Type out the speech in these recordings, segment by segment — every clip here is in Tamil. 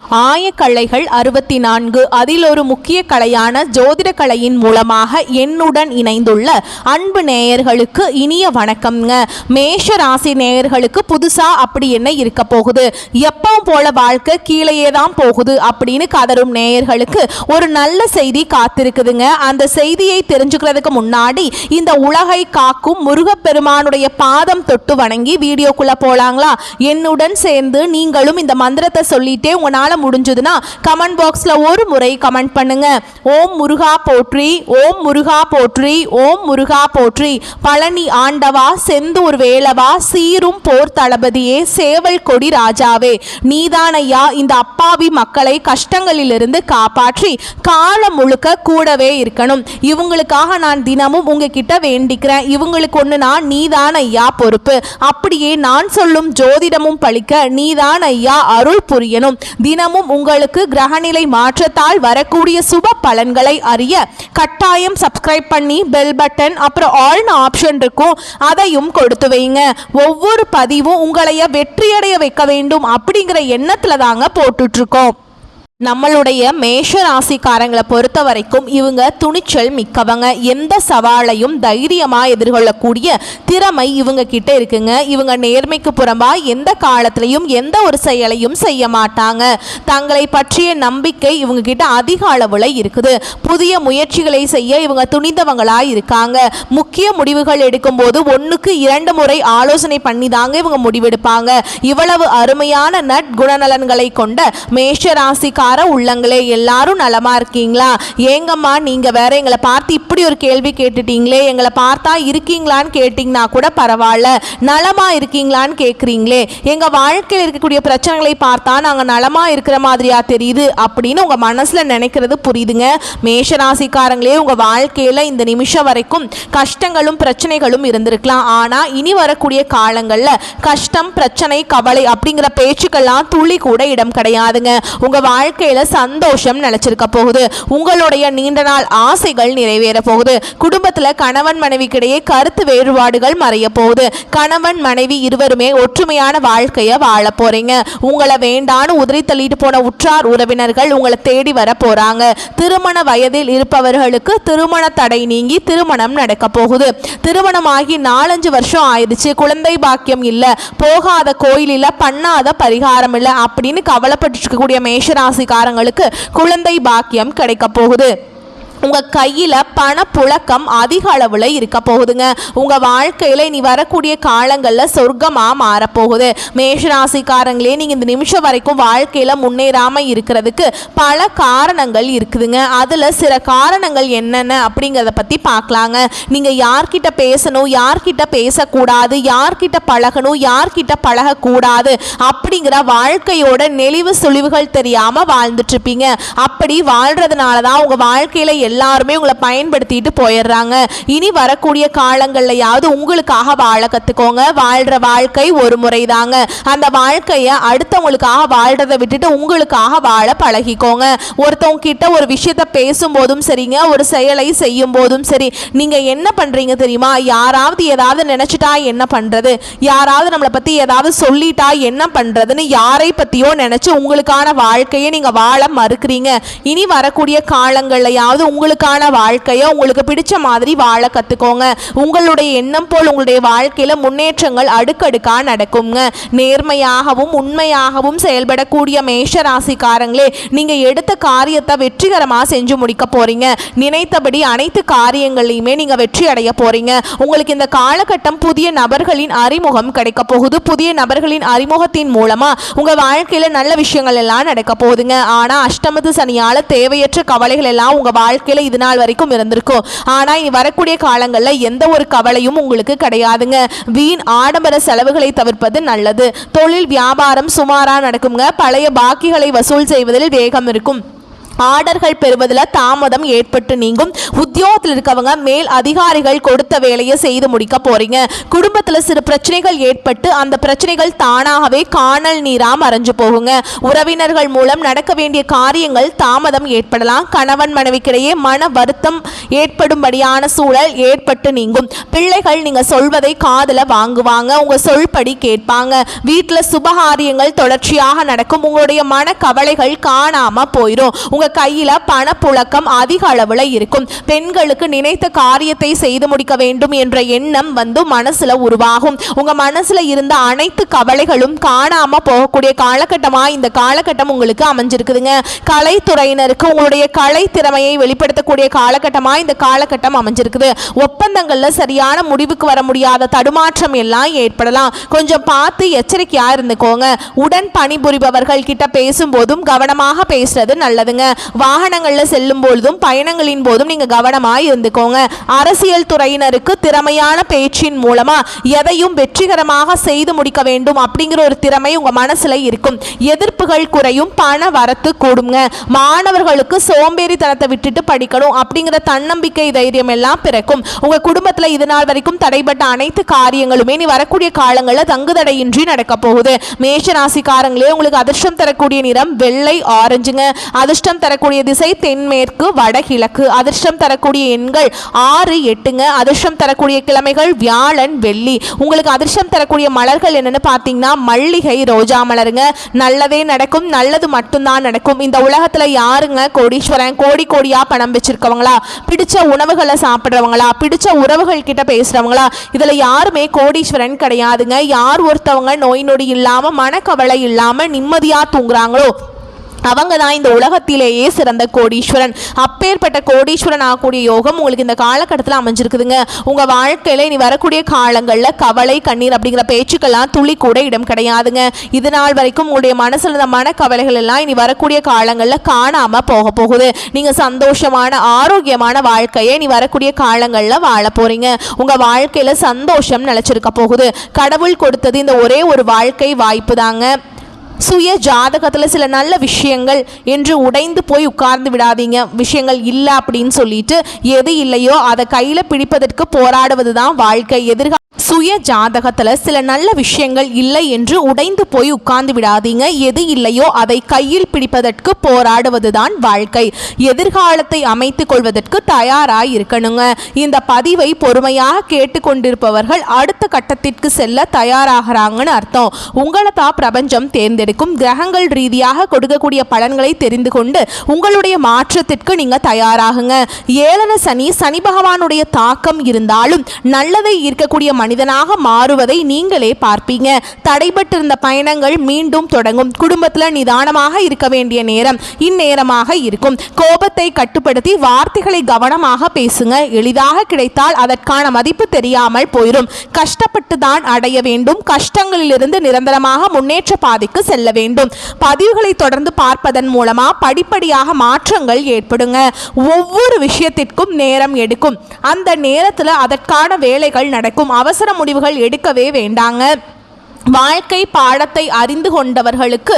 ஆயக்கலைகள் 64 அதில் ஒரு முக்கிய கலையான ஜோதிட கலையின் மூலமாக என்னுடன் இணைந்துள்ள அன்பு நேயர்களுக்கு இனிய வணக்கம்ங்க. மேஷ ராசி நேயர்களுக்கு புதுசா அப்படி என்ன இருக்க போகுது, எப்பவும் போல வாழ்க்கை கீழேயே தான் போகுது அப்படின்னு கதரும் நேயர்களுக்கு ஒரு நல்ல செய்தி காத்திருக்குதுங்க. அந்த செய்தியை தெரிஞ்சுக்கிறதுக்கு முன்னாடி இந்த உலகை காக்கும் முருகப்பெருமானுடைய பாதம் தொட்டு வணங்கி வீடியோக்குள்ள போலாங்களா? என்னுடன் சேர்ந்து நீங்களும் இந்த மந்திரத்தை சொல்லிட்டே உங்களால முடிஞ்சதுன்னா கமெண்ட் பாக்ஸ்ல ஒரு முறை கமெண்ட் பண்ணுங்க. ஓம் முருகா போற்றி, ஓம் முருகா போற்றி, ஓம் முருகா போற்றி. பழனி ஆண்டவா, செந்தூர் வேலவா, சீரும் போர் தளபதியே, சேவல் கொடி ராஜாவே, நீதானையா இந்த அப்பாவி மக்களை கஷ்டங்களிலிருந்து காப்பாற்றி காலம் முழுக்க கூடவே இருக்கணும். இவங்களுக்காக நான் தினமும் உங்ககிட்ட வேண்டிக்கிறேன். இவங்களுக்கு ஒண்ணுனா நீதான் ஐயா பொறுப்பு. அப்படியே நான் சொல்லும் ஜோதிடமும் பழிக்க நீதான் ஐயா அருள் புரியணும். தினமும் உங்களுக்கு கிரகநிலை மாற்றத்தால் வரக்கூடிய சுப பலன்களை அறிய கட்டாயம் சப்ஸ்கிரைப் பண்ணி பெல் பட்டன் அப்புறம் ஆல்னு ஆப்ஷன் இருக்கும், அதையும் கொடுத்து வைங்க. ஒவ்வொரு பதிவும் உங்களைய வெற்றியடைய வைக்க வேண்டும் அப்படிங்கிற எண்ணத்துல தாங்க போட்டுட்டு இருக்கோம். நம்மளுடைய மேஷ ராசிக்காரங்களை பொறுத்த வரைக்கும் இவங்க துணிச்சல் மிக்கவங்க. எந்த சவாலையும் தைரியமாக எதிர்கொள்ளக்கூடிய திறமை இவங்க கிட்ட இருக்குங்க. இவங்க நேர்மைக்கு புறம்பா எந்த காலத்திலையும் எந்த ஒரு செயலையும் செய்ய மாட்டாங்க. தங்களை பற்றிய நம்பிக்கை இவங்க கிட்ட அதிக அளவில் இருக்குது. புதிய முயற்சிகளை செய்ய இவங்க துணிந்தவங்களாக இருக்காங்க. முக்கிய முடிவுகள் எடுக்கும்போது 1க்கு 2 முறை ஆலோசனை பண்ணி தாங்க இவங்க முடிவெடுப்பாங்க. இவ்வளவு அருமையான நற்குணநலன்களை கொண்ட மேஷ ராசிக்கார உள்ளங்களே, எல்லாரும் நலமா இருக்கீங்களா? ஏங்கம்மா நீங்க வேற எங்களை பார்த்து இப்படி ஒரு கேள்வி கேட்டுட்டீங்களே, எங்களை பார்த்தா இருக்கீங்களான்னு கேட்டீங்கன்னா கூட பரவாயில்ல, நலமா இருக்கீங்களான்னு கேட்குறீங்களே, எங்க வாழ்க்கையில் இருக்கக்கூடிய பிரச்சனைகளை பார்த்தா நாங்க நலமா இருக்கிற மாதிரியா தெரியுது அப்படின்னு உங்க மனசுல நினைக்கிறது புரியுதுங்க. மேஷராசிக்காரங்களே, உங்க வாழ்க்கையில இந்த நிமிஷம் வரைக்கும் கஷ்டங்களும் பிரச்சனைகளும் இருந்திருக்கலாம். ஆனா இனி வரக்கூடிய காலங்கள்ல கஷ்டம், பிரச்சனை, கவலை அப்படிங்கிற பேச்சுக்கெல்லாம் துளி கூட இடம் கிடையாதுங்க. உங்க வாழ்க்கையில சந்தோஷம் நிலைச்சிருக்க போகுது. உங்களுடைய நீண்ட நாள் ஆசைகள் நிறைவேற போகுது. குடும்பத்துல கணவன் மனைவிக்கிடையே கருத்து வேறுபாடுகள் மறைய போகுது. கணவன் மனைவி இருவருமே ஒற்றுமையான வாழ்க்கைய வாழ போறீங்க. உங்களை வேண்டான்னு உதறி தள்ளிட்டு போன உற்றார் உறவினர்கள் உங்களை தேடி வர போறாங்க. திருமண வயதில் இருப்பவர்களுக்கு திருமண தடை நீங்கி திருமணம் நடக்க போகுது. திருமணமாகி 4-5 வருஷம் ஆயிடுச்சு, குழந்தை பாக்கியம் இல்ல, போகாத கோயில் இல்ல, பண்ணாத பரிகாரம் இல்ல அப்படின்னு கவலைப்பட்டு இருக்கக்கூடிய மேஷராசிக்காரங்களுக்கு குழந்தை பாக்கியம் கிடைக்க போகுது. உங்க கையில பணப்புழக்கம் அதிக அளவுல இருக்க போகுதுங்க. உங்க வாழ்க்கையில இனி வரக்கூடிய காலங்கள்ல சொர்க்கமா மாறப்போகுது. மேஷராசிக்காரங்களே, நீங்க இந்த நிமிஷம் வரைக்கும் வாழ்க்கையில முன்னேறாம இருக்கிறதுக்கு பல காரணங்கள் இருக்குதுங்க. அதுல சில காரணங்கள் என்னென்ன அப்படிங்கிறத பத்தி பார்க்கலாங்க. நீங்க யார்கிட்ட பேசணும், யார்கிட்ட பேசக்கூடாது, யார்கிட்ட பழகணும், யார்கிட்ட பழகக்கூடாது அப்படிங்கிற வாழ்க்கையோட நெளிவு சுழிவுகள் தெரியாம வாழ்ந்துட்டு இருப்பீங்க. அப்படி வாழ்றதுனாலதான் உங்க வாழ்க்கையில எல்லாருமே உங்களை பயன்படுத்திட்டு போயிடுறாங்க. இனி வரக்கூடிய காலங்கள்லயாவது உங்களுக்காக வாழ கத்துக்கோங்க. வாழ்ற வாழ்க்கை ஒரு முறை தாங்க. அந்த வாழ்க்கைய அடுத்தவங்களுக்காக வாழ்றதை விட்டுட்டு உங்களுக்காக வாழ பழகிக்கோங்க. ஒருத்தவங்க கிட்ட ஒரு விஷயத்த பேசும்போதும் சரிங்க, ஒரு செயலை செய்யும் போதும் சரி, நீங்க என்ன பண்றீங்க தெரியுமா? யாராவது ஏதாவது நினைச்சிட்டா என்ன பண்றது, யாராவது நம்மளை பத்தி ஏதாவது சொல்லிட்டா என்ன பண்றதுன்னு யாரை பத்தியோ நினைச்சு உங்களுக்கான வாழ்க்கையை நீங்க வாழ மறுக்கிறீங்க. இனி வரக்கூடிய காலங்கள்லயாவது உங்களுக்கான வாழ்க்கையை உங்களுக்கு பிடிச்ச மாதிரி வாழ கத்துக்கோங்க. உங்களுடைய எண்ணம் போல் உங்களுடைய வாழ்க்கையில முன்னேற்றங்கள் அடுக்கடுக்கா நடக்குங்க. நேர்மையாகவும் உண்மையாகவும் செயல்படக்கூடிய மேஷ ராசிக்காரங்களே, நீங்க எடுத்த காரியத்தை வெற்றிகரமா செஞ்சு முடிக்க போறீங்க. நினைத்தபடி அனைத்து காரியங்களையுமே நீங்க வெற்றி அடைய போறீங்க. உங்களுக்கு இந்த காலகட்டம் புதிய நபர்களின் அறிமுகம் கிடைக்க போகுது. புதிய நபர்களின் அறிமுகத்தின் மூலமா உங்க வாழ்க்கையில நல்ல விஷயங்கள் எல்லாம் நடக்க போகுதுங்க. ஆனா அஷ்டமத்து சனியால தேவையற்ற கவலைகள் எல்லாம் உங்க வாழ்க்கையில இது நாள் வரைக்கும் இருந்திருக்கும். ஆனா இனி வரக்கூடிய காலங்கள்ல எந்த ஒரு கவலையும் உங்களுக்கு கிடையாதுங்க. வீண் ஆடம்பர செலவுகளை தவிர்ப்பது நல்லது. தொழில் வியாபாரம் சுமாரா நடக்குங்க. பழைய பாக்கிகளை வசூல் செய்வதில் வேகம் இருக்கும். ஆர்டர்கள் பெறுவதில் தாமதம் ஏற்பட்டு நீங்கும். உத்தியோகத்தில் இருக்கவங்க மேல் அதிகாரிகள் கொடுத்த வேலையை செய்து முடிக்க போறீங்க. குடும்பத்தில் சிறு பிரச்சனைகள் ஏற்பட்டு அந்த பிரச்சனைகள் தானாகவே காணல் நீரா மறைஞ்சு போகுங்க. உறவினர்கள் மூலம் நடக்க வேண்டிய காரியங்கள் தாமதம் ஏற்படலாம். கணவன் மனைவிக்கிடையே மன வருத்தம் ஏற்படும்படியான சூழல் ஏற்பட்டு நீங்கும். பிள்ளைகள் நீங்க சொல்வதை காதுல வாங்குவாங்க, உங்க சொல்படி கேட்பாங்க. வீட்டில் சுபகாரியங்கள் தொடர்ச்சியாக நடக்கும். உங்களுடைய மன கவலைகள் காணாம போயிடும். உங்க கையில பணப்புழக்கம் அதிக அளவுல இருக்கும். பெண்களுக்கு நினைத்த காரியத்தை செய்து முடிக்க வேண்டும் என்ற எண்ணம் மனசுல உருவாகும். உங்க மனசுல இருந்த அனைத்து கவலைகளும் காணாம போகக்கூடிய காலகட்டமா இந்த காலகட்டம் உங்களுக்கு அமைஞ்சிருக்குதுங்க. கலைத்துறையினருக்கு உங்களுடைய கலை திறமையை வெளிப்படுத்தக்கூடிய காலகட்டமா இந்த காலகட்டம் அமைஞ்சிருக்குது. ஒப்பந்தங்கள்ல சரியான முடிவுக்கு வர முடியாத தடுமாற்றம் எல்லாம் ஏற்படலாம். கொஞ்சம் பார்த்து எச்சரிக்கையா இருந்துக்கோங்க. உடன் பணிபுரிபவர்கள் கிட்ட பேசும்போதும் கவனமாக பேசுறது நல்லதுங்க. வாகனங்கள்ல செல்லும் பொழுதும் பயணங்களின் போதும் நீங்க கவனமாய் இருந்துக்கோங்க. அரசியல் துறையினருக்கு திறமையான பேச்சின் மூலமா எதையும் வெற்றிகரமாக செய்து முடிக்க வேண்டும் அப்படிங்கிற ஒரு திறமை உங்க மனசுல இருக்கும். எதிர்ப்புகள் குறையும், பண வரத்து கூடுங்க. மாணவர்களுக்கு சோம்பேறித்தனத்தை விட்டுட்டு படிக்கணும் அப்படிங்கிற தன்னம்பிக்கை தைரியம் எல்லாம் பிறக்கும். உங்க குடும்பத்துல இது நாள் வரைக்கும் தடைப்பட்ட அனைத்து காரியங்களுமே நீ வரக்கூடிய காலங்களில் தங்குதடையின்றி நடக்க போகுது. மேஷ ராசிக்காரங்களே, உங்களுக்கு அதிர்ஷ்டம் தரக்கூடிய நிறம் வெள்ளை ஆரஞ்சுங்க. அதிர்ஷ்டம் தரக்கூடிய திசை தென்மேற்கு வடகிழக்கு. அதிர்ஷ்டம் தரக்கூடிய எண்கள் 6, 8ங்க. அதிர்ஷ்டம் தரக்கூடிய கிழமைகள் வியாழன் வெள்ளி. உங்களுக்கு அதிர்ஷ்டம் தரக்கூடிய மலர்கள் என்னன்னு பார்த்தீங்கன்னா மல்லிகை, ரோஜா மலருங்க. நல்லதே நடக்கும், நல்லது மட்டும்தான் நடக்கும். இந்த உலகத்துல யாருங்க கோடீஸ்வரன்? கோடி கோடியா பணம் வச்சிருக்கவங்களா, பிடிச்ச உணவுகளை சாப்பிட்றவங்களா, பிடிச்ச உறவுகள் கிட்ட பேசுறவங்களா, இதுல யாருமே கோடீஸ்வரன் கிடையாதுங்க. யார் ஒருத்தவங்க நோய் நொடி இல்லாம மனக்கவலை இல்லாம நிம்மதியா தூங்குறாங்களோ அவங்க தான் இந்த உலகத்திலேயே சிறந்த கோடீஸ்வரன். அப்பேற்பட்ட கோடீஸ்வரன் ஆகக்கூடிய யோகம் உங்களுக்கு இந்த காலகட்டத்தில் அமைஞ்சிருக்குதுங்க. உங்கள் வாழ்க்கையில் இனி வரக்கூடிய காலங்களில் கவலை, கண்ணீர் அப்படிங்கிற பேச்சுக்கெல்லாம் துளி கூட இடம் கிடையாதுங்க. இது நாள் வரைக்கும் உங்களுடைய மனசில் இருந்த மனக்கவலைகள் எல்லாம் இனி வரக்கூடிய காலங்களில் காணாமல் போக போகுது. நீங்கள் சந்தோஷமான ஆரோக்கியமான வாழ்க்கையை இனி வரக்கூடிய காலங்களில் வாழ போகிறீங்க. உங்கள் வாழ்க்கையில் சந்தோஷம் நிலச்சிருக்க போகுது. கடவுள் கொடுத்தது இந்த ஒரே ஒரு வாழ்க்கை வாய்ப்பு தாங்க. சுய ஜாதகத்தில் சில நல்ல விஷயங்கள் என்று உடைந்து போய் உட்கார்ந்து விடாதீங்க. விஷயங்கள் இல்லை அப்படின்னு சொல்லிட்டு எது இல்லையோ அதை கையில் பிடிப்பதற்கு போராடுவது தான் வாழ்க்கை. சுய ஜாதகத்தில் சில நல்ல விஷயங்கள் இல்லை என்று உடைந்து போய் உட்கார்ந்து விடாதீங்க. எது இல்லையோ அதை கையில் பிடிப்பதற்கு போராடுவது தான் வாழ்க்கை. எதிர்காலத்தை அமைத்து கொள்வதற்கு தயாராக இருக்கணுங்க. இந்த பதிவை பொறுமையாக கேட்டுக்கொண்டிருப்பவர்கள் அடுத்த கட்டத்திற்கு செல்ல தயாராகிறாங்கன்னு அர்த்தம். உங்களை தான் பிரபஞ்சம் தேர்ந்தெடுக்கும். கிரகங்கள் ரீதியாக கொடுக்கக்கூடிய பலன்களை தெரிந்து கொண்டு உங்களுடைய மாற்றத்திற்கு நீங்க தயாராகுங்க. ஏழன சனி, சனி பகவானுடைய தாக்கம் இருந்தாலும் நல்லதை ஈர்க்கக்கூடிய மனிதனாக மாறுவதை நீங்களே பார்ப்பீங்க. தடைபட்டிருந்த பயணங்கள் மீண்டும் தொடங்கும். குடும்பத்தில் நிதானமாக இருக்க வேண்டிய நேரம் இந்நேரமாக இருக்கும். கோபத்தை கட்டுப்படுத்தி வார்த்தைகளை கவனமாக பேசுங்க. எளிதாக கிடைத்தால் அதற்கான மதிப்பு தெரியாமல் போயிடும். கஷ்டப்பட்டு தான் அடைய வேண்டும். கஷ்டங்களிலிருந்து நிரந்தரமாக முன்னேற்ற பாதைக்கு செல்ல வேண்டும். பதிவுகளை தொடர்ந்து பார்ப்பதன் மூலமா படிப்படியாக மாற்றங்கள் ஏற்படுங்க. ஒவ்வொரு விஷயத்திற்கும் நேரம் எடுக்கும். அந்த நேரத்தில் அதற்கான வேலைகள் நடக்கும். அவசர முடிவுகள் எடுக்கவே வேண்டாங்க. வாழ்க்கை பாடத்தை அறிந்து கொண்டவர்களுக்கு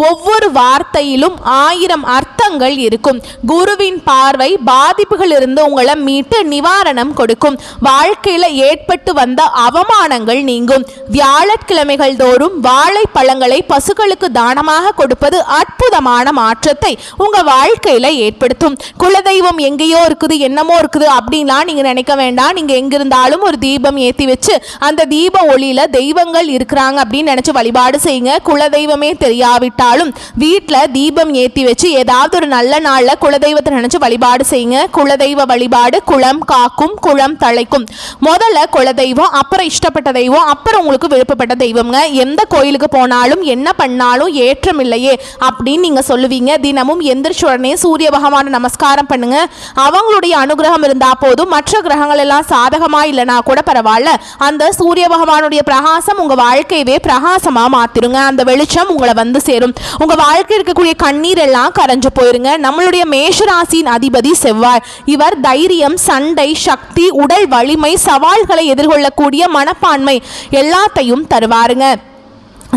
ஒவ்வொரு வார்த்தையிலும் 1000 அர்த்தங்கள் இருக்கும். குருவின் பார்வை பாதிப்புகளிலிருந்து உங்களை மீட்டு நிவாரணம் கொடுக்கும். வாழ்க்கையில் ஏற்பட்டு வந்த அவமானங்கள் நீங்கும். வியாழக்கிழமைகள் தோறும் வாழைப்பழங்களை பசுக்களுக்கு தானமாக கொடுப்பது அற்புதமான மாற்றத்தை உங்கள் வாழ்க்கையில் ஏற்படுத்தும். குலதெய்வம் எங்கேயோ இருக்குது, என்னமோ இருக்குது அப்படின்லாம் நீங்கள் நினைக்க வேண்டாம். நீங்கள் எங்கிருந்தாலும் ஒரு தீபம் ஏற்றி வச்சு அந்த தீப ஒளியில் தெய்வங்கள் இருக்கிறாங்க அப்படின்னு நினைச்சு வழிபாடு செய்யுங்க. குலதெய்வமே தெரியாவிட்டாலும் வீட்டில் தீபம் ஏற்றி வச்சு ஏதாவது ஒரு நல்ல நாளில் குலதெய்வத்தை நினைச்சு வழிபாடு செய்யுங்க. குலதெய்வ வழிபாடு குளம் காக்கும், குளம் தழைக்கும். முதல்ல குலதெய்வம், அப்புறம் இஷ்டப்பட்ட தெய்வம், அப்புறம் உங்களுக்கு விருப்பப்பட்ட தெய்வம்ங்க. எந்த கோயிலுக்கு போனாலும் என்ன பண்ணாலும் ஏற்றம் இல்லையே அப்படின்னு நீங்க சொல்லுவீங்க. தினமும் எந்திரிச்ச உடனே சூரிய பகவான் நமஸ்காரம் பண்ணுங்க. அவங்களுடைய அனுகிரகம் இருந்தா போதும். மற்ற கிரகங்கள் எல்லாம் சாதகமா இல்லைனா கூட பரவாயில்ல. அந்த சூரிய பகவானுடைய பிரகாசம் உங்க வாழ்க்கை பிரகாசமா மாத்திருங்க. அந்த வெளிச்சம் உங்களை வந்து சேரும். உங்க வாழ்க்கை இருக்கக்கூடிய கண்ணீர் எல்லாம் கரைஞ்சு போயிருங்க. நம்மளுடைய மேஷராசியின் அதிபதி செவ்வாய். இவர் தைரியம், சண்டை, சக்தி, உடல் வலிமை, சவால்களை எதிர்கொள்ளக்கூடிய மனப்பான்மை எல்லாத்தையும் தருவாருங்க.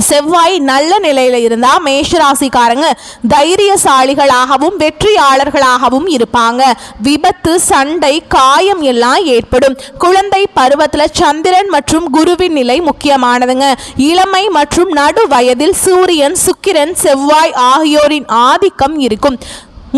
செவ்வாய் நல்ல நிலையில இருந்தா மேஷராசிக்காரங்க தைரியசாலிகளாகவும் வெற்றியாளர்களாகவும் இருப்பாங்க. விபத்து, சண்டை, காயம் எல்லாம் ஏற்படும். குழந்தை பருவத்துல சந்திரன் மற்றும் குருவின் நிலை முக்கியமானதுங்க. இளமை மற்றும் நடு வயதில் சூரியன், சுக்கிரன், செவ்வாய் ஆகியோரின் ஆதிக்கம் இருக்கும்.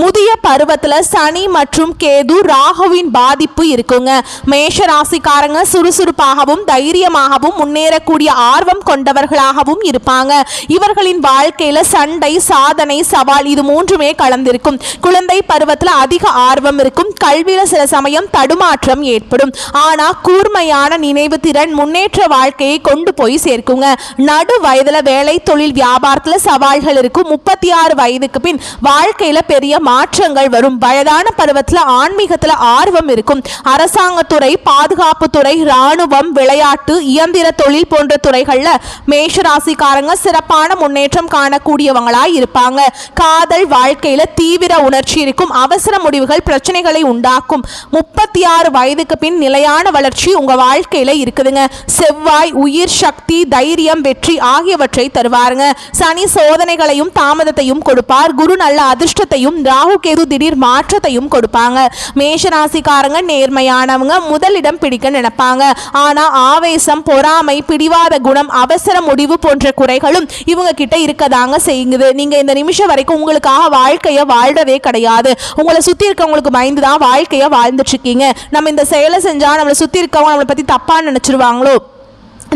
முதிய பருவத்துல சனி மற்றும் கேது, ராகுவின் பாதிப்பு இருக்குங்க. மேஷராசிக்காரங்க சுறுசுறுப்பாகவும் தைரியமாகவும் முன்னேறக்கூடிய ஆர்வம் கொண்டவர்களாகவும் இருப்பாங்க. இவர்களின் வாழ்க்கையில சண்டை, சாதனை, சவால் இது மூன்றுமே கலந்திருக்கும். குழந்தை பருவத்துல அதிக ஆர்வம் இருக்கும். கல்வியில சில சமயம் தடுமாற்றம் ஏற்படும். ஆனா கூர்மையான நினைவு திறன் முன்னேற்ற வாழ்க்கையை கொண்டு போய் சேர்க்குங்க. நடு வயதுல வேலை, தொழில், வியாபாரத்துல சவால்கள் இருக்கும். 36 வயதுக்கு பின் வாழ்க்கையில பெரிய மாற்றங்கள் வரும். வயதான பருவத்தில் ஆன்மீகத்தில் ஆர்வம் இருக்கும். அரசாங்கத்துறை, பாதுகாப்பு துறை, இராணுவம், விளையாட்டு, இயந்திர தொழில் போன்ற துறைகள்ல மேஷராசிக்காரங்க சிறப்பான முன்னேற்றம் காணக்கூடியவங்களாய் இருப்பாங்க. காதல் வாழ்க்கையில தீவிர உணர்ச்சி இருக்கும். அவசர முடிவுகள் பிரச்சனைகளை உண்டாக்கும். 36 வயதுக்கு பின் நிலையான வளர்ச்சி உங்க வாழ்க்கையில இருக்குதுங்க. செவ்வாய் உயிர், சக்தி, தைரியம், வெற்றி ஆகியவற்றை தருவாருங்க. சனி சோதனைகளையும் தாமதத்தையும் கொடுப்பார். குரு நல்ல அதிர்ஷ்டத்தையும், ராகு கேது திடீர் மாற்றத்தையும் கொடுப்பாங்க. மேஷராசிக்காரங்க நேர்மையானவங்க, முதலிடம் பிடிக்க நினைப்பாங்க. ஆனா ஆவேசம், பொறாமை, பிடிவாத குணம், அவசர முடிவு போன்ற குறைகளும் இவங்க கிட்ட இருக்கதாங்க செய்யுது. நீங்க இந்த நிமிஷம் வரைக்கும் உங்களுக்காக வாழ்க்கைய வாழ்றதே கிடையாது. உங்களை சுத்தி இருக்கவங்களுக்கு பயந்துதான் வாழ்க்கைய வாழ்ந்துட்டு இருக்கீங்க. நம்ம இந்த செயலை செஞ்சா நம்மளை சுத்தி இருக்கவங்க நம்மளை பத்தி தப்பா நினைச்சிருவாங்களோ,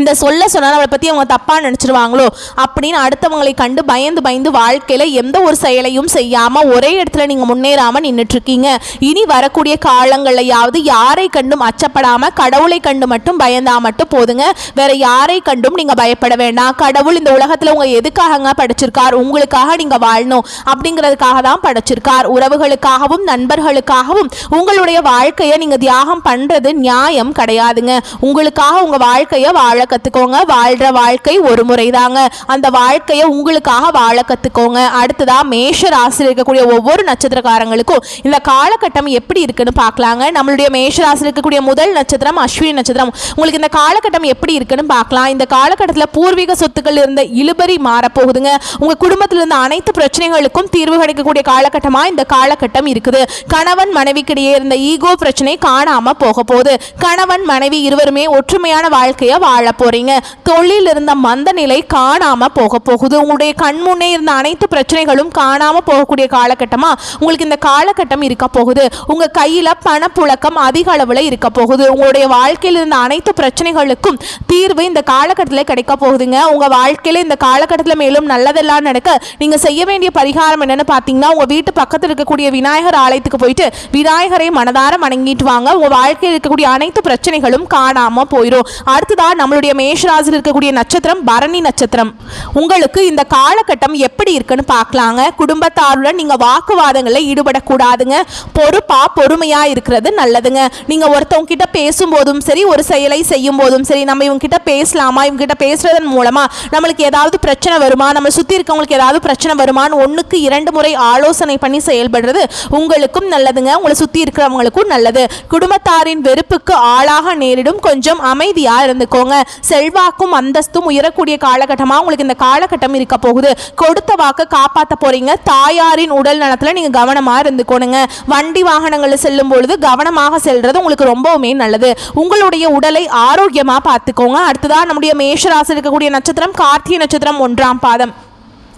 இந்த சொல்ல சொன்னால் நம்மளை பற்றி அவங்க தப்பாக நினச்சிருவாங்களோ அப்படின்னு அடுத்தவங்களை கண்டு பயந்து பயந்து வாழ்க்கையில் எந்த ஒரு செயலையும் செய்யாமல் ஒரே இடத்துல நீங்கள் முன்னேறாமல் நின்றுட்டுருக்கீங்க. இனி வரக்கூடிய காலங்களையாவது யாரை கண்டும் அச்சப்படாமல் கடவுளை கண்டு மட்டும் பயந்தா மட்டும் போதுங்க. வேற யாரை கண்டும் நீங்கள் பயப்பட வேண்டாம். கடவுள் இந்த உலகத்தில் உங்கள் எதுக்காகங்க படைச்சிருக்கார்? உங்களுக்காக நீங்கள் வாழணும் அப்படிங்கிறதுக்காக தான் படைச்சிருக்கார். உறவுகளுக்காகவும் நண்பர்களுக்காகவும் உங்களுடைய வாழ்க்கையை நீங்கள் தியாகம் பண்ணுறது நியாயம் கிடையாதுங்க. உங்களுக்காக உங்கள் வாழ்க்கையை வாழ கத்துக்கோங்க. வாழ்ற வாழ்க்கை ஒரு முறை தாங்க. அந்த வாழ்க்கையை உங்களுக்காக வாழ கத்துக்கோங்க. அடுத்ததா மேஷ ராசியில் இருக்கக்கூடிய ஒவ்வொரு நட்சத்திரக்காரங்களுக்கும் இந்த காலகட்டம் எப்படி இருக்குன்னு பார்க்கலாங்க. நம்மளுடைய மேஷ ராசியில் இருக்கக்கூடிய முதல் நட்சத்திரம் அஸ்வினி நட்சத்திரம். உங்களுக்கு இந்த காலகட்டம் எப்படி இருக்குன்னு பார்க்கலாம். இந்த காலகட்டத்தில் பூர்வீக சொத்துக்கள் இருந்த இழுபறி மாறப்போகுதுங்க. உங்க குடும்பத்தில் இருந்த அனைத்து பிரச்சனைகளுக்கும் தீர்வு கிடைக்கக்கூடிய காலகட்டமா இந்த காலகட்டம் இருக்குது. கணவன் மனைவிக்கிடையே இருந்த ஈகோ பிரச்சனை காணாம போக போகுது. கணவன் மனைவி இருவருமே ஒற்றுமையான வாழ்க்கையை வாழ போறீங்க. தொழில் இருந்த மந்த நிலை காணாம போக போகுது. உங்களுடைய கண்முன்னே இருந்த அனைத்து பிரச்சனைகளும் காணாம போகக்கூடிய காலகட்டமா உங்களுக்கு இந்த காலகட்டம் இருக்க போகுது. உங்க கையில பணப்புழக்கம் அதிக அளவுல இருக்க போகுது. உங்களுடைய வாழ்க்கையில் இருந்த அனைத்து பிரச்சனைகளுக்கும் தீர்வு இந்த காலகட்டத்தில் கிடைக்க போகுதுங்க. உங்க வாழ்க்கையில இந்த காலகட்டத்தில் மேலும் நல்லதெல்லாம் நடக்க நீங்க செய்ய வேண்டிய பரிகாரம் என்னன்னு பாத்தீங்கன்னா, உங்க வீட்டு பக்கத்தில் இருக்கக்கூடிய விநாயகர் ஆலயத்துக்கு போயிட்டு விநாயகரை மனதார வணங்கிட்டு வாங்க. உங்க வாழ்க்கையில் இருக்கக்கூடிய அனைத்து பிரச்சனைகளும் காணாம போயிடும். அடுத்ததான் நம்மளுடைய மேஷராசியில் இருக்கக்கூடிய நட்சத்திரம் பரணி நட்சத்திரம். உங்களுக்கு இந்த காலகட்டம் எப்படி இருக்குன்னு பார்க்கலாங்க. குடும்பத்தாருடன் நீங்க வாக்குவாதங்களில் ஈடுபடக்கூடாதுங்க. பொறுப்பா பொறுமையா இருக்கிறது நல்லதுங்க. நீங்க ஒருத்தவங்க கிட்ட பேசும்போதும் சரி, ஒரு செயலை செய்யும் போதும் சரி, நம்ம இவங்க கிட்ட பேசலாமா, இவங்க கிட்ட பேசுறதன் மூலமா நம்மளுக்கு ஏதாவது பிரச்சனை வருமா, நம்ம சுத்தி இருக்கவங்களுக்கு ஏதாவது பிரச்சனை வருமானு 1க்கு 2 முறை ஆலோசனை பண்ணி செயல்படுறது உங்களுக்கும் நல்லதுங்க. உங்களை சுத்தி இருக்கிறவங்களுக்கும் நல்லது. குடும்பத்தாரின் வெறுப்புக்கு ஆளாக நேரிடும். கொஞ்சம் அமைதியா இருந்துக்கோங்க. செல்வாக்கும் அந்தஸ்தும் உயரக்கூடிய காலகட்டமா உங்களுக்கு இந்த காலகட்டம் இருக்க போகுது. கொடுத்த வாக்க காப்பாற்ற போறீங்க. தாயாரின் உடல் நலத்துல நீங்க கவனமா இருந்துக்கோணுங்க. வண்டி வாகனங்களில் செல்லும் பொழுது கவனமாக செல்றது உங்களுக்கு ரொம்பவுமே நல்லது. உங்களுடைய உடலை ஆரோக்கியமா பார்த்துக்கோங்க. அடுத்ததான் நம்முடைய மேஷராசியில் இருக்கக்கூடிய நட்சத்திரம் கார்த்திகை நட்சத்திரம் 1ஆம் பாதம்.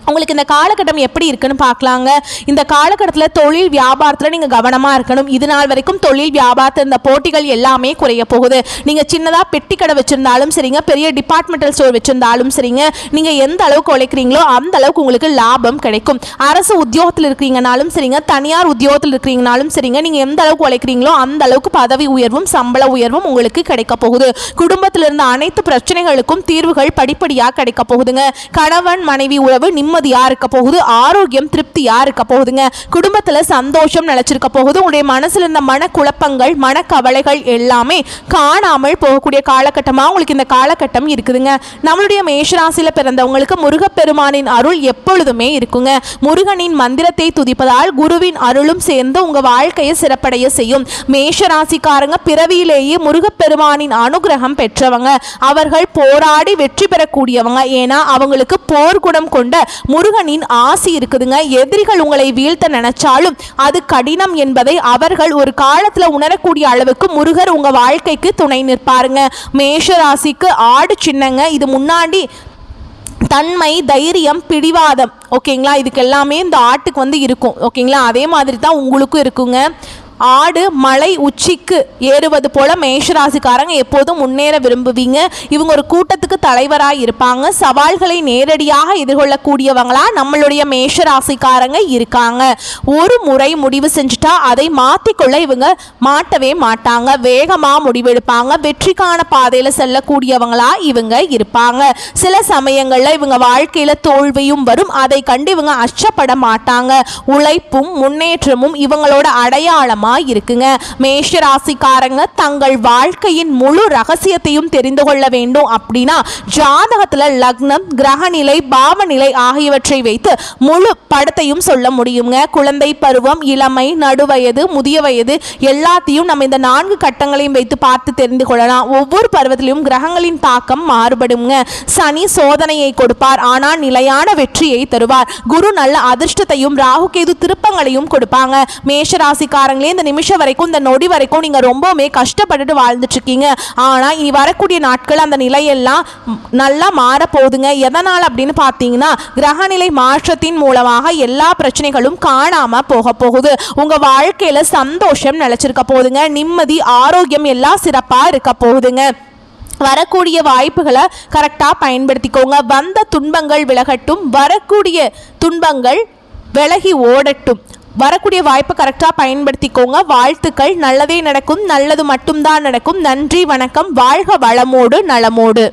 உங்களுக்கு இந்த காலகட்டம் எப்படி இருக்குன்னு பார்க்கலாங்க. இந்த காலகட்டத்தில் தொழில் வியாபாரத்தில் நீங்கள் கவனமாக இருக்கணும். இது நாள் வரைக்கும் தொழில் வியாபாரத்தில் இந்த போட்டிகள் எல்லாமே குறைய போகுது. நீங்கள் சின்னதாக பெட்டி கடை வச்சுருந்தாலும் சரிங்க, பெரிய டிபார்ட்மெண்டல் ஸ்டோர் வச்சுருந்தாலும் சரிங்க, நீங்கள் எந்த அளவுக்கு உழைக்கிறீங்களோ அந்த அளவுக்கு உங்களுக்கு லாபம் கிடைக்கும். அரசு உத்தியோகத்தில் இருக்கிறீங்கனாலும் சரிங்க, தனியார் உத்தியோகத்தில் இருக்கிறீங்கனாலும் சரிங்க, நீங்கள் எந்த அளவுக்கு உழைக்கிறீங்களோ அந்த அளவுக்கு பதவி உயர்வும் சம்பள உயர்வும் உங்களுக்கு கிடைக்க போகுது. குடும்பத்தில் இருந்த அனைத்து பிரச்சனைகளுக்கும் தீர்வுகள் படிப்படியாக கிடைக்க போகுதுங்க. கணவன் மனைவி உறவு நிம்மதியா இருக்க போகுது, ஆரோக்கியம் திருப்தியா இருக்க போகுதுங்க. குடும்பத்துல சந்தோஷம் நிலைச்சிருக்க போகுது. உங்களுடைய மனசுல இருந்த மனக்குழப்பங்கள் மனக்கவலைகள் எல்லாமே காணாமல் போகக்கூடிய காலகட்டமா உங்களுக்கு இந்த காலகட்டம் இருக்குதுங்க. நம்மளுடைய மேஷராசியில பிறந்தவங்களுக்கு முருகப்பெருமானின் அருள் எப்பொழுதுமே இருக்குங்க. முருகனின் மந்திரத்தை துதிப்பதால் குருவின் அருளும் சேர்ந்து உங்க வாழ்க்கையை சிறப்படைய செய்யும். மேஷராசிக்காரங்க பிறவியிலேயே முருகப்பெருமானின் அனுகிரகம் பெற்றவங்க. அவர்கள் போராடி வெற்றி பெறக்கூடியவங்க. ஏன்னா அவங்களுக்கு போர்க்குணம் கொண்ட முருகனின் ஆசி இருக்குதுங்க. எதிரிகள் உங்களை வீழ்த்த நினைச்சாலும் அது கடினம் என்பதை அவர்கள் ஒரு காலத்துல உணரக்கூடிய அளவுக்கு முருகர் உங்க வாழ்க்கைக்கு துணை நிற்பாருங்க. மேஷ ராசிக்கு ஆடு சின்னங்க. இது முன்னாடி தன்மை, தைரியம், பிடிவாதம், ஓகேங்களா, இதுக்கு எல்லாமே இந்த ஆட்டுக்கு இருக்கும். ஓகேங்களா, அதே மாதிரி தான் உங்களுக்கும் இருக்குங்க. ஆடு மலை உச்சிக்கு ஏறுவது போல மேஷராசிக்காரங்க எப்போதும் முன்னேற விரும்புவீங்க. இவங்க ஒரு கூட்டத்துக்கு தலைவராக இருப்பாங்க. சவால்களை நேரடியாக எதிர்கொள்ளக்கூடியவங்களா நம்மளுடைய மேஷராசிக்காரங்க இருக்காங்க. ஒரு முறை முடிவு செஞ்சுட்டா அதை மாற்றிக்கொள்ள இவங்க மாட்டவே மாட்டாங்க. வேகமாக முடிவெடுப்பாங்க. வெற்றிக்கான பாதையில் செல்லக்கூடியவங்களா இவங்க இருப்பாங்க. சில சமயங்களில் இவங்க வாழ்க்கையில் தோல்வியும் வரும். அதை கண்டு இவங்க அச்சப்பட மாட்டாங்க. உழைப்பும் முன்னேற்றமும் இவங்களோட அடையாளம் இருக்குங்க. மேஷ ராசிக்காரங்க தங்கள் வாழ்க்கையின் முழு ரகசியத்தையும் தெரிந்து கொள்ள வேண்டும் அப்படின்னா ஜாதகத்துல லக்னம், கிரகநிலை, பாவநிலை ஆகியவற்றை வைத்து முழு படத்தையும் சொல்ல முடியுங்க. குழந்தை பருவம், இளமை, நடுவயது, முதிய வயது எல்லாத்தையும் நம்ம இந்த 4 கட்டங்களையும் வைத்து பார்த்து தெரிந்து கொள்ளலாம். ஒவ்வொரு பருவத்திலும் கிரகங்களின் தாக்கம் மாறுபடுங்க. சனி சோதனையை கொடுப்பார், ஆனால் நிலையான வெற்றியை தருவார். குரு நல்ல அதிர்ஷ்டத்தையும் ராகு கேது திருப்பங்களையும் கொடுப்பாங்க. மேஷ ராசிக்காரங்களே இந்த நிமிஷம் வரைக்கும், இந்த நொடி வரைக்கும் நீங்க ரொம்பவுமே கஷ்டப்பட்டுட்டு வாழ்ந்துட்டு இருக்கீங்க. ஆனா இனி வரக்கூடிய நாட்கள் அந்த நிலையெல்லாம் நல்லா மாற போகுதுங்க. எதனால் அப்படின்னு பார்த்தீங்கன்னா கிரகநிலை மாற்றத்தின் மூலமாக எல்லா பிரச்சனைகளும் காணாம போக போகுது. உங்க வாழ்க்கையில சந்தோஷம் நிலைச்சிருக்க போகுதுங்க. நிம்மதி, ஆரோக்கியம் எல்லாம் சிறப்பா இருக்க போகுதுங்க. வரக்கூடிய வாய்ப்புகளை கரெக்டாக பயன்படுத்திக்கோங்க. வந்த துன்பங்கள் விலகட்டும், வரக்கூடிய துன்பங்கள் விலகி ஓடட்டும். வரக்கூடிய வாய்ப்பை கரெக்டாக பயன்படுத்திக்கோங்க. வாழ்த்துக்கள். நல்லதே நடக்கும், நல்லது மட்டும்தான் நடக்கும். நன்றி, வணக்கம். வாழ்க வளமோடு நலமோடு.